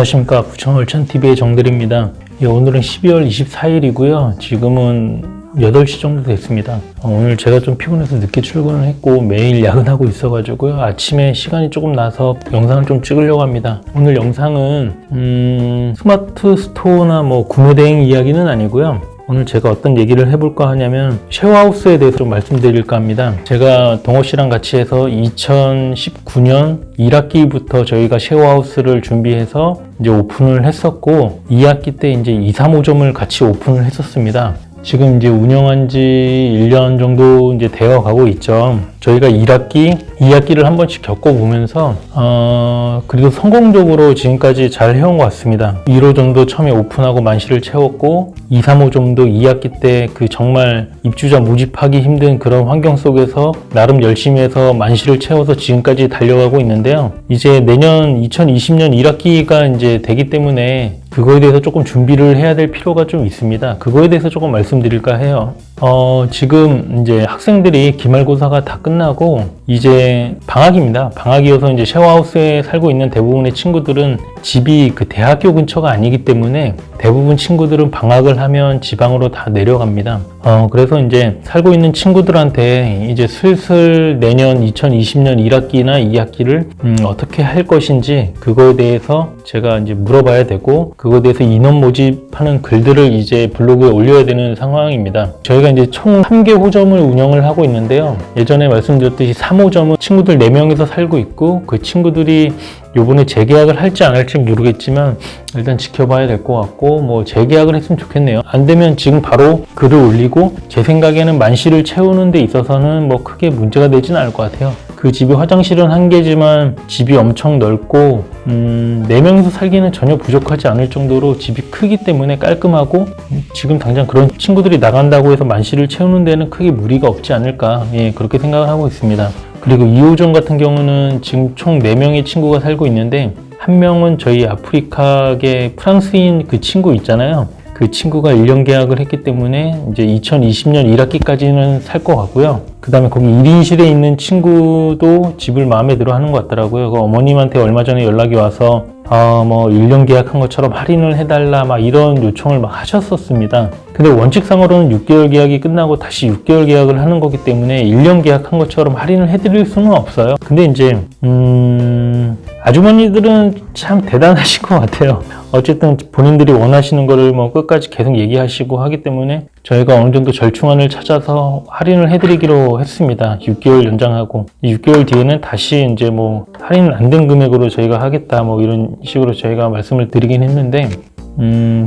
안녕하십니까. 부천월천TV의 정대리입니다. 오늘은 12월 24일이고요. 지금은 8시 정도 됐습니다. 오늘 제가 좀 피곤해서 늦게 출근을 했고 매일 야근하고 있어가지고요. 아침에 시간이 조금 나서 영상을 좀 찍으려고 합니다. 오늘 영상은 스마트 스토어나 구매 대행 이야기는 아니고요. 오늘 제가 어떤 얘기를 해볼까 하냐면 쉐어하우스에 대해서 좀 말씀드릴까 합니다. 제가 동호 씨랑 같이 해서 2019년 1학기부터 저희가 쉐어하우스를 준비해서 이제 오픈을 했었고 2학기 때 이제 2, 3호점을 같이 오픈을 했었습니다. 지금 이제 운영한 지 1년 정도 이제 되어 가고 있죠. 저희가 1학기, 2학기를 한 번씩 겪어보면서 그래도 성공적으로 지금까지 잘 해온 것 같습니다. 1호점도 처음에 오픈하고 만실을 채웠고 2, 3호점도 2학기 때 그 정말 입주자 모집하기 힘든 그런 환경 속에서 나름 열심히 해서 만실을 채워서 지금까지 달려가고 있는데요. 이제 내년 2020년 1학기가 이제 되기 때문에 그거에 대해서 조금 준비를 해야 될 필요가 좀 있습니다. 그거에 대해서 조금 말씀드릴까 해요. 지금 이제 학생들이 기말고사가 다 끝나고 이제 방학입니다. 방학이어서 이제 쉐어하우스에 살고 있는 대부분의 친구들은 집이 그 대학교 근처가 아니기 때문에 대부분 친구들은 방학을 하면 지방으로 다 내려갑니다. 그래서 이제 살고 있는 친구들한테 이제 슬슬 내년 2020년 1학기나 2학기를 어떻게 할 것인지 그거에 대해서 제가 이제 물어봐야 되고 그거에 대해서 인원 모집하는 글들을 이제 블로그에 올려야 되는 상황입니다. 저희가 이제 총 3개 호점을 운영을 하고 있는데요. 예전에 말씀드렸듯이 3호점은 친구들 4명이서 살고 있고 그 친구들이 요번에 재계약을 할지 안 할지 모르겠지만 일단 지켜봐야 될 것 같고 재계약을 했으면 좋겠네요. 안 되면 지금 바로 글을 올리고 제 생각에는 만실을 채우는 데 있어서는 크게 문제가 되지는 않을 것 같아요. 그 집이 화장실은 1개지만 집이 엄청 넓고 4명이서 살기는 전혀 부족하지 않을 정도로 집이 크기 때문에 깔끔하고 지금 당장 그런 친구들이 나간다고 해서 만실을 채우는 데는 크게 무리가 없지 않을까 그렇게 생각을 하고 있습니다. 그리고 2호점 같은 경우는 지금 총 4명의 친구가 살고 있는데 한 명은 저희 아프리카계 프랑스인 그 친구 있잖아요. 그 친구가 1년 계약을 했기 때문에 이제 2020년 1학기까지는 살 것 같고요. 그 다음에 거기 1인실에 있는 친구도 집을 마음에 들어 하는 것 같더라고요. 그 어머님한테 얼마 전에 연락이 와서 1년 계약한 것처럼 할인을 해달라 이런 요청을 하셨었습니다. 근데 원칙상으로는 6개월 계약이 끝나고 다시 6개월 계약을 하는 거기 때문에 1년 계약한 것처럼 할인을 해드릴 수는 없어요. 근데 이제 아주머니들은 참 대단하신 것 같아요. 어쨌든 본인들이 원하시는 거를 끝까지 계속 얘기하시고 하기 때문에 저희가 어느 정도 절충안을 찾아서 할인을 해드리기로 했습니다. 6개월 연장하고 6개월 뒤에는 다시 이제 할인 안 된 금액으로 저희가 하겠다 이런 식으로 저희가 말씀을 드리긴 했는데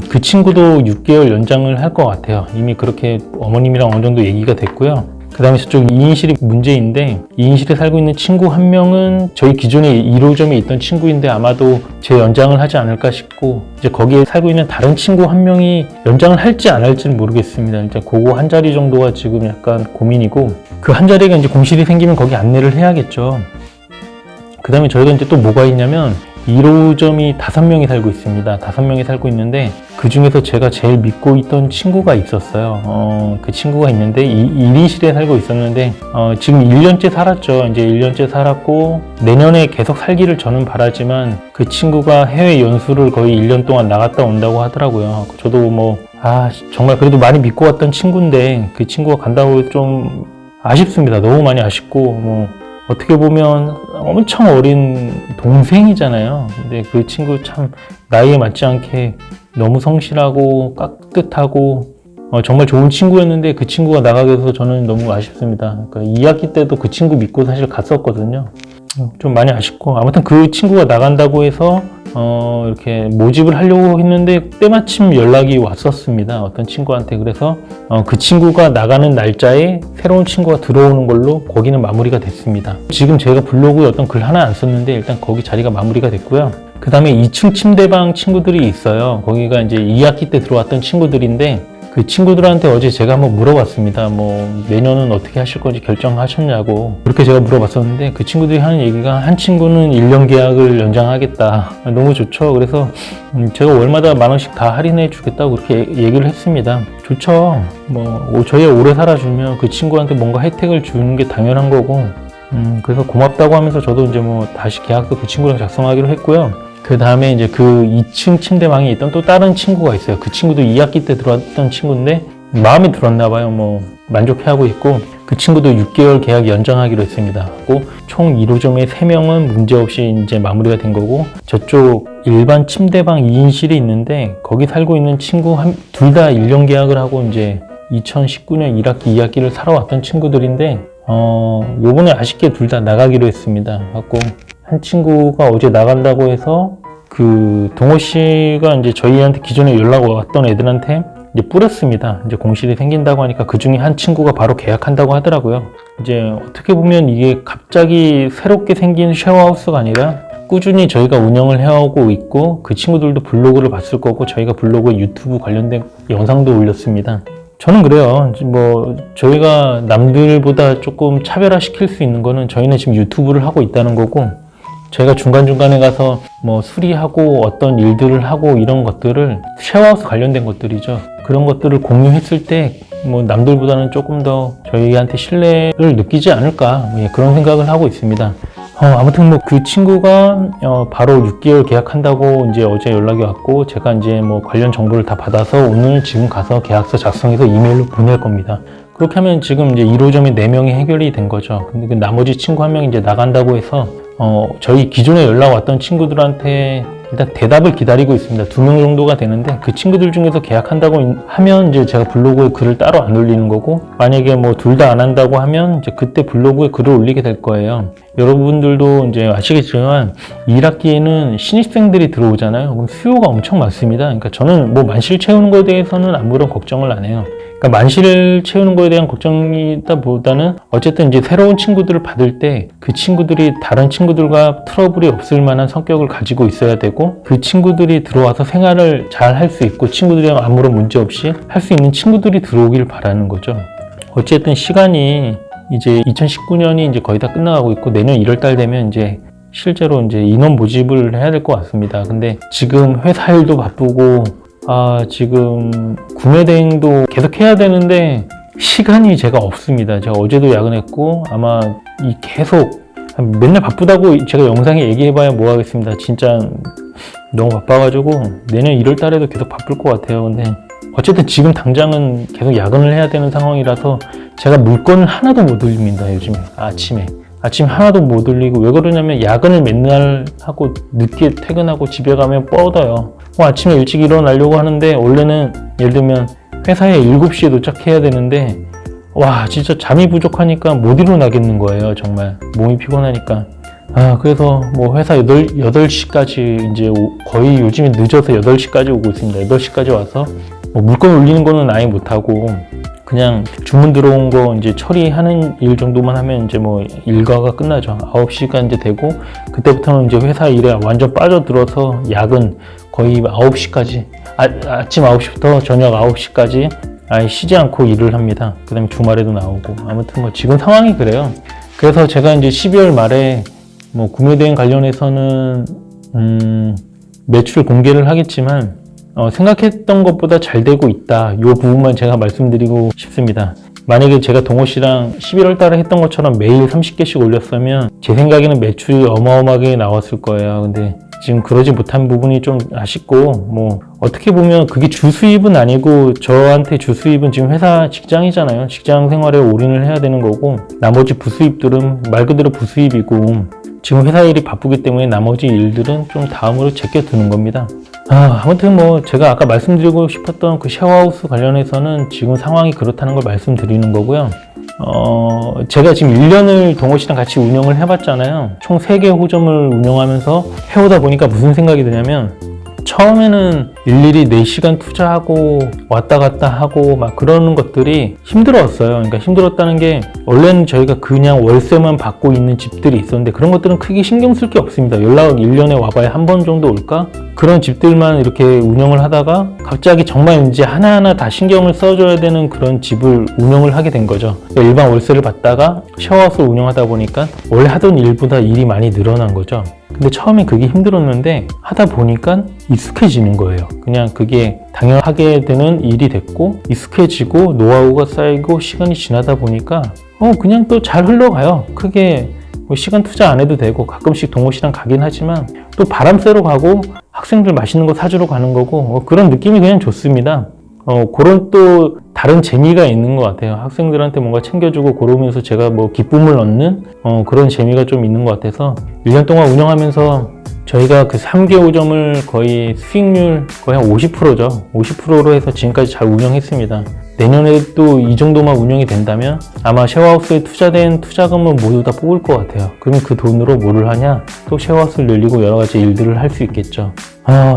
그 친구도 6개월 연장을 할 것 같아요. 이미 그렇게 어머님이랑 어느 정도 얘기가 됐고요. 그 다음에 저쪽 2인실이 문제인데 2인실에 살고 있는 친구 한 명은 저희 기존에 1호점에 있던 친구인데 아마도 제 연장을 하지 않을까 싶고 이제 거기에 살고 있는 다른 친구 한 명이 연장을 할지 안 할지는 모르겠습니다. 이제 그거 한 자리 정도가 지금 약간 고민이고 그 한 자리가 이제 공실이 생기면 거기 안내를 해야겠죠. 그 다음에 저희가 이제 또 뭐가 있냐면 1호점이 5명이 살고 있습니다. 5명이 살고 있는데 그 중에서 제가 제일 믿고 있던 친구가 있었어요. 그 친구가 있는데 1인실에 살고 있었는데 지금 1년째 살았죠. 이제 1년째 살았고 내년에 계속 살기를 저는 바라지만 그 친구가 해외 연수를 거의 1년 동안 나갔다 온다고 하더라고요. 저도 정말 그래도 많이 믿고 왔던 친구인데 그 친구가 간다고 좀 아쉽습니다. 너무 많이 아쉽고 어떻게 보면 엄청 어린 동생이잖아요. 근데 그 친구 참 나이에 맞지 않게 너무 성실하고 깍듯하고 정말 좋은 친구였는데 그 친구가 나가게 돼서 저는 너무 아쉽습니다. 그러니까 2학기 때도 그 친구 믿고 사실 갔었거든요. 좀 많이 아쉽고 아무튼 그 친구가 나간다고 해서 이렇게 모집을 하려고 했는데 때마침 연락이 왔었습니다. 어떤 친구한테. 그래서 그 친구가 나가는 날짜에 새로운 친구가 들어오는 걸로 거기는 마무리가 됐습니다. 지금 제가 블로그에 어떤 글 하나 안 썼는데 일단 거기 자리가 마무리가 됐고요. 그 다음에 2층 침대방 친구들이 있어요. 거기가 이제 2학기 때 들어왔던 친구들인데 그 친구들한테 어제 제가 한번 물어봤습니다. 내년은 어떻게 하실 건지 결정하셨냐고 그렇게 제가 물어봤었는데 그 친구들이 하는 얘기가 한 친구는 1년 계약을 연장하겠다. 너무 좋죠. 그래서 제가 월마다 10,000원씩 다 할인해 주겠다고 그렇게 얘기를 했습니다. 좋죠. 저희 오래 살아주면 그 친구한테 뭔가 혜택을 주는 게 당연한 거고 그래서 고맙다고 하면서 저도 이제 다시 계약서 그 친구랑 작성하기로 했고요. 그 다음에 이제 그 2층 침대방에 있던 또 다른 친구가 있어요. 그 친구도 2학기 때 들어왔던 친구인데 마음에 들었나 봐요. 뭐 만족해하고 있고, 그 친구도 6개월 계약 연장하기로 했습니다. 총 1호점에 3명은 문제없이 이제 마무리가 된 거고, 저쪽 일반 침대방 2인실이 있는데 거기 살고 있는 친구 둘 다 1년 계약을 하고 이제 2019년 1학기, 2학기를 살아왔던 친구들인데 요번에 아쉽게 둘 다 나가기로 했습니다. 한 친구가 어제 나간다고 해서 그 동호 씨가 이제 저희한테 기존에 연락 왔던 애들한테 이제 뿌렸습니다. 이제 공실이 생긴다고 하니까 그 중에 한 친구가 바로 계약한다고 하더라고요. 이제 어떻게 보면 이게 갑자기 새롭게 생긴 쉐어하우스가 아니라 꾸준히 저희가 운영을 해오고 있고, 그 친구들도 블로그를 봤을 거고 저희가 블로그에 유튜브 관련된 영상도 올렸습니다. 저는 그래요. 뭐 저희가 남들보다 조금 차별화시킬 수 있는 거는 저희는 지금 유튜브를 하고 있다는 거고, 저희가 중간중간에 가서 뭐 수리하고 어떤 일들을 하고 이런 것들을 쉐어하우스 관련된 것들이죠. 그런 것들을 공유했을 때 뭐 남들보다는 조금 더 저희한테 신뢰를 느끼지 않을까, 그런 생각을 하고 있습니다. 아무튼 뭐 그 친구가 바로 6개월 계약한다고 이제 어제 연락이 왔고, 제가 이제 뭐 관련 정보를 다 받아서 오늘 지금 가서 계약서 작성해서 이메일로 보낼 겁니다. 그렇게 하면 지금 이제 1호점에 4명이 해결이 된 거죠. 근데 그 나머지 친구 한 명이 이제 나간다고 해서 저희 기존에 연락 왔던 친구들한테 일단 대답을 기다리고 있습니다. 2명 정도가 되는데 그 친구들 중에서 계약한다고 하면 이제 제가 블로그에 글을 따로 안 올리는 거고, 만약에 뭐 둘 다 안 한다고 하면 이제 그때 블로그에 글을 올리게 될 거예요. 여러분들도 이제 아시겠지만 1학기에는 신입생들이 들어오잖아요. 그럼 수요가 엄청 많습니다. 그러니까 저는 뭐 만실 채우는 거에 대해서는 아무런 걱정을 안 해요. 그러니까 만실을 채우는 거에 대한 걱정이다 보다는 어쨌든 이제 새로운 친구들을 받을 때 그 친구들이 다른 친구들과 트러블이 없을 만한 성격을 가지고 있어야 되고, 그 친구들이 들어와서 생활을 잘 할 수 있고 친구들이랑 아무런 문제 없이 할 수 있는 친구들이 들어오길 바라는 거죠. 어쨌든 시간이 이제 2019년이 이제 거의 다 끝나가고 있고, 내년 1월달 되면 이제 실제로 이제 인원 모집을 해야 될 것 같습니다. 근데 지금 회사 일도 바쁘고, 지금 구매 대행도 계속 해야 되는데 시간이 제가 없습니다. 제가 어제도 야근했고, 아마 계속 맨날 바쁘다고 제가 영상에 얘기해봐야 뭐 하겠습니다. 진짜 너무 바빠가지고 내년 1월 달에도 계속 바쁠 것 같아요. 근데 어쨌든 지금 당장은 계속 야근을 해야 되는 상황이라서 제가 물건을 하나도 못 올립니다. 요즘에 아침에 하나도 못 올리고, 왜 그러냐면 야근을 맨날 하고 늦게 퇴근하고 집에 가면 뻗어요. 아침에 일찍 일어나려고 하는데 원래는 예를 들면 회사에 7시에 도착해야 되는데 진짜 잠이 부족하니까 못 일어나겠는 거예요. 정말 몸이 피곤하니까. 그래서 뭐 회사 8시까지 이제 거의 요즘에 늦어서 8시까지 오고 있습니다. 8시까지 와서 뭐 물건 올리는 거는 아예 못하고 그냥 주문 들어온 거 이제 처리하는 일 정도만 하면 이제 뭐 일과가 끝나죠. 9시가 이제 되고, 그때부터는 이제 회사 일에 완전 빠져들어서 야근 거의 9시까지, 아침 9시부터 저녁 9시까지 아예 쉬지 않고 일을 합니다. 그 다음에 주말에도 나오고. 아무튼 뭐 지금 상황이 그래요. 그래서 제가 이제 12월 말에 뭐 구매 대행 관련해서는 매출 공개를 하겠지만 생각했던 것보다 잘 되고 있다. 이 부분만 제가 말씀드리고 싶습니다. 만약에 제가 동호 씨랑 11월 달에 했던 것처럼 매일 30개씩 올렸으면 제 생각에는 매출이 어마어마하게 나왔을 거예요. 근데 지금 그러지 못한 부분이 좀 아쉽고, 뭐 어떻게 보면 그게 주 수입은 아니고 저한테 주 수입은 지금 회사 직장이잖아요. 직장 생활에 올인을 해야 되는 거고, 나머지 부수입들은 말 그대로 부수입이고, 지금 회사 일이 바쁘기 때문에 나머지 일들은 좀 다음으로 제껴두는 겁니다. 아무튼 뭐 제가 아까 말씀드리고 싶었던 그 쉐어하우스 관련해서는 지금 상황이 그렇다는 걸 말씀드리는 거고요. 제가 지금 1년을 동호 씨랑 같이 운영을 해봤잖아요. 총 3개 호점을 운영하면서 해오다 보니까 무슨 생각이 드냐면, 처음에는 일일이 4시간 투자하고 왔다 갔다 하고 막 그러는 것들이 힘들었어요. 그러니까 힘들었다는 게, 원래는 저희가 그냥 월세만 받고 있는 집들이 있었는데 그런 것들은 크게 신경 쓸 게 없습니다. 연락 1년에 와봐야 한 번 정도 올까? 그런 집들만 이렇게 운영을 하다가 갑자기 정말 이제 하나하나 다 신경을 써줘야 되는 그런 집을 운영을 하게 된 거죠. 일반 월세를 받다가 쉐어하우스를 운영하다 보니까 원래 하던 일보다 일이 많이 늘어난 거죠. 근데 처음에 그게 힘들었는데 하다 보니까 익숙해지는 거예요. 그냥 그게 당연하게 되는 일이 됐고, 익숙해지고 노하우가 쌓이고 시간이 지나다 보니까 그냥 또 잘 흘러가요. 크게 뭐 시간 투자 안 해도 되고 가끔씩 동호시장 가긴 하지만 또 바람 쐬러 가고 학생들 맛있는 거 사주러 가는 거고 그런 느낌이 그냥 좋습니다. 그런 또 다른 재미가 있는 것 같아요. 학생들한테 뭔가 챙겨주고 그러면서 제가 뭐 기쁨을 얻는 그런 재미가 좀 있는 것 같아서 1년 동안 운영하면서 저희가 그 3개호점을 거의 수익률 거의 한 50%죠. 50%로 해서 지금까지 잘 운영했습니다. 내년에도 이 정도만 운영이 된다면 아마 쉐어하우스에 투자된 투자금은 모두 다 뽑을 것 같아요. 그러면 그 돈으로 뭐를 하냐? 또 쉐어하우스를 늘리고 여러 가지 일들을 할 수 있겠죠.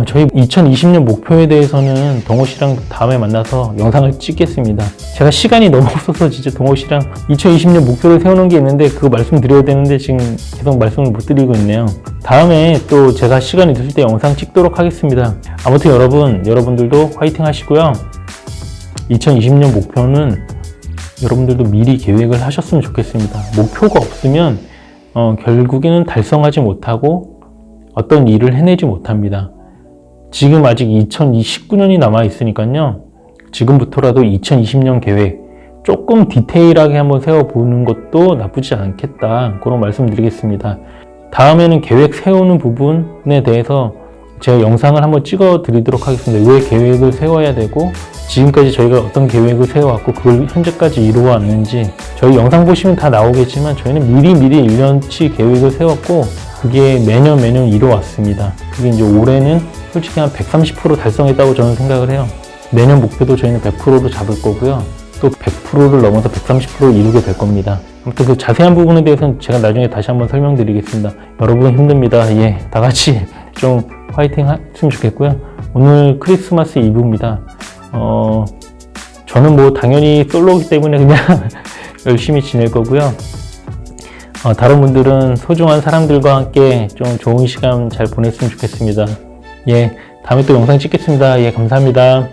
저희 2020년 목표에 대해서는 동호씨랑 다음에 만나서 영상을 찍겠습니다. 제가 시간이 너무 없어서 진짜 동호씨랑 2020년 목표를 세우는 게 있는데 그거 말씀드려야 되는데 지금 계속 말씀을 못 드리고 있네요. 다음에 또 제가 시간이 있을 때 영상 찍도록 하겠습니다. 아무튼 여러분들도 화이팅 하시고요. 2020년 목표는 여러분들도 미리 계획을 하셨으면 좋겠습니다. 목표가 없으면 결국에는 달성하지 못하고 어떤 일을 해내지 못합니다. 지금 아직 2019년이 남아 있으니까요. 지금부터라도 2020년 계획 조금 디테일하게 한번 세워보는 것도 나쁘지 않겠다. 그런 말씀 드리겠습니다. 다음에는 계획 세우는 부분에 대해서 제가 영상을 한번 찍어 드리도록 하겠습니다. 왜 계획을 세워야 되고 지금까지 저희가 어떤 계획을 세워왔고 그걸 현재까지 이루어왔는지 저희 영상 보시면 다 나오겠지만 저희는 미리 1년치 계획을 세웠고 그게 매년 이루어왔습니다. 그게 이제 올해는 솔직히 한 130% 달성했다고 저는 생각을 해요. 내년 목표도 저희는 100%로 잡을 거고요. 또 100%를 넘어서 130% 이루게 될 겁니다. 아무튼 그 자세한 부분에 대해서는 제가 나중에 다시 한번 설명드리겠습니다. 여러분 힘듭니다. 다 같이 좀 화이팅 했으면 좋겠고요. 오늘 크리스마스 이브입니다. 저는 뭐 당연히 솔로이기 때문에 그냥 열심히 지낼 거고요. 다른 분들은 소중한 사람들과 함께 좀 좋은 시간 잘 보냈으면 좋겠습니다. 다음에 또 영상 찍겠습니다. 감사합니다.